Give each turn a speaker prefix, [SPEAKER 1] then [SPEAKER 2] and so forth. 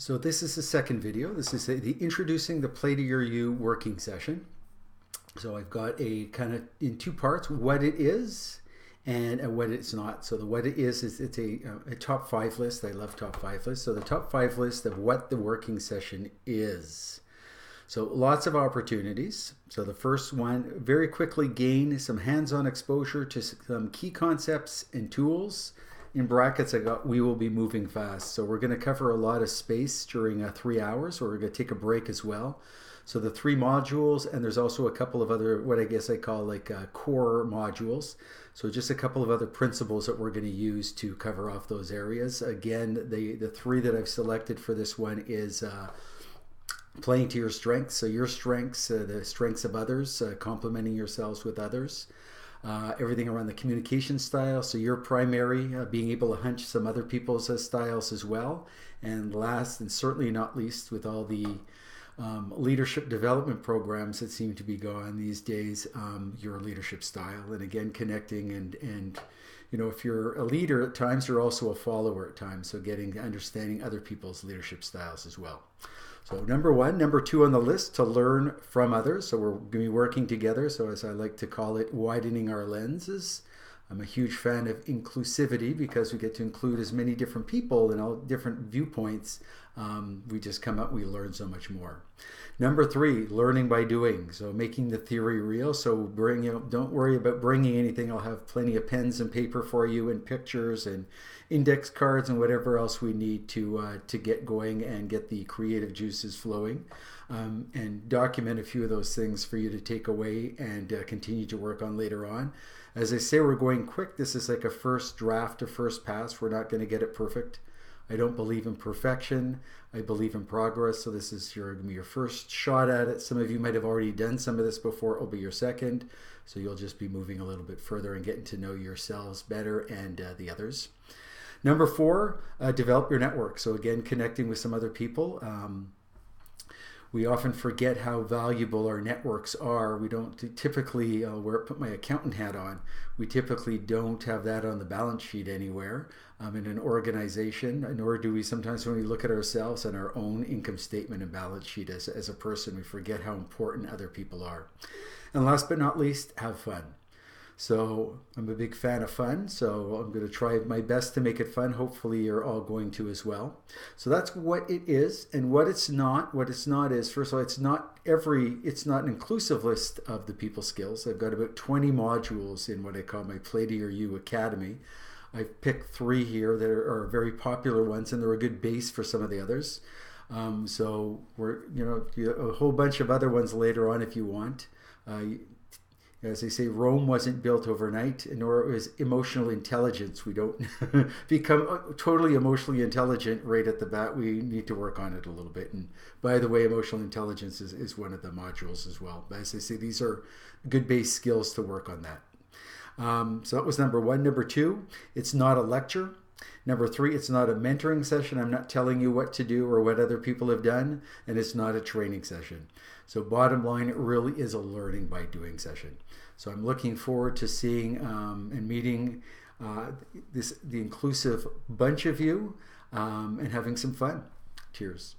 [SPEAKER 1] So this is the second video. This is the introducing the Play to Your You working session. So I've got a kind of in two parts, what it is and what it's not. So the what it is it's a top 5 list. I love top 5 lists. So the top 5 list of what the working session is. So lots of opportunities. So the first one, very quickly gain some hands-on exposure to some key concepts and tools. In brackets, I got we will be moving fast. So we're going to cover a lot of space during 3 hours, or we're going to take a break as well. So the 3 modules, and there's also a couple of other, what I guess I call like core modules. So just a couple of other principles that we're going to use to cover off those areas. Again, the 3 that I've selected for this one is playing to your strengths. So your strengths, the strengths of others, complementing yourselves with others. Everything around the communication style, so your primary, being able to hunch some other people's styles as well. And last and certainly not least, with all the leadership development programs that seem to be going these days, your leadership style. And again, connecting and you know, if you're a leader at times, you're also a follower at times. So understanding other people's leadership styles as well. So number 1, number 2 on the list, to learn from others. So we're going to be working together. So as I like to call it, widening our lenses. I'm a huge fan of inclusivity because we get to include as many different people and all different viewpoints. We just come up, we learn so much more. Number 3, learning by doing. So making the theory real. So don't worry about bringing anything. I'll have plenty of pens and paper for you and pictures and index cards and whatever else we need to get going and get the creative juices flowing. And document a few of those things for you to take away and continue to work on later on. As I say, we're going quick. This is like a first draft, a first pass. We're not going to get it perfect. I don't believe in perfection. I believe in progress. So this is going to be your first shot at it. Some of you might have already done some of this before. It'll be your second. So you'll just be moving a little bit further and getting to know yourselves better and the others. Number 4, develop your network. So again, connecting with some other people. We often forget how valuable our networks are. We don't typically, put my accountant hat on, we typically don't have that on the balance sheet anywhere in an organization, nor do we sometimes when we look at ourselves and our own income statement and balance sheet as a person, we forget how important other people are. And last but not least, have fun. So I'm a big fan of fun, so I'm going to try my best to make it fun. Hopefully you're all going to as well. So that's what it is, and what it's not. What it's not is, first of all, it's not an inclusive list of the people skills. I've got about 20 modules in what I call my Play to Your You Academy. I've picked 3 here that are very popular ones, and they're a good base for some of the others. So we're, a whole bunch of other ones later on if you want. As they say, Rome wasn't built overnight, nor was emotional intelligence. We don't become totally emotionally intelligent right at the bat. We need to work on it a little bit. And by the way, emotional intelligence is one of the modules as well. But as they say, these are good base skills to work on that. So that was number 1. Number 2, it's not a lecture. Number 3, it's not a mentoring session. I'm not telling you what to do or what other people have done, and it's not a training session. So bottom line, it really is a learning by doing session. So I'm looking forward to seeing and meeting the inclusive bunch of you and having some fun. Cheers.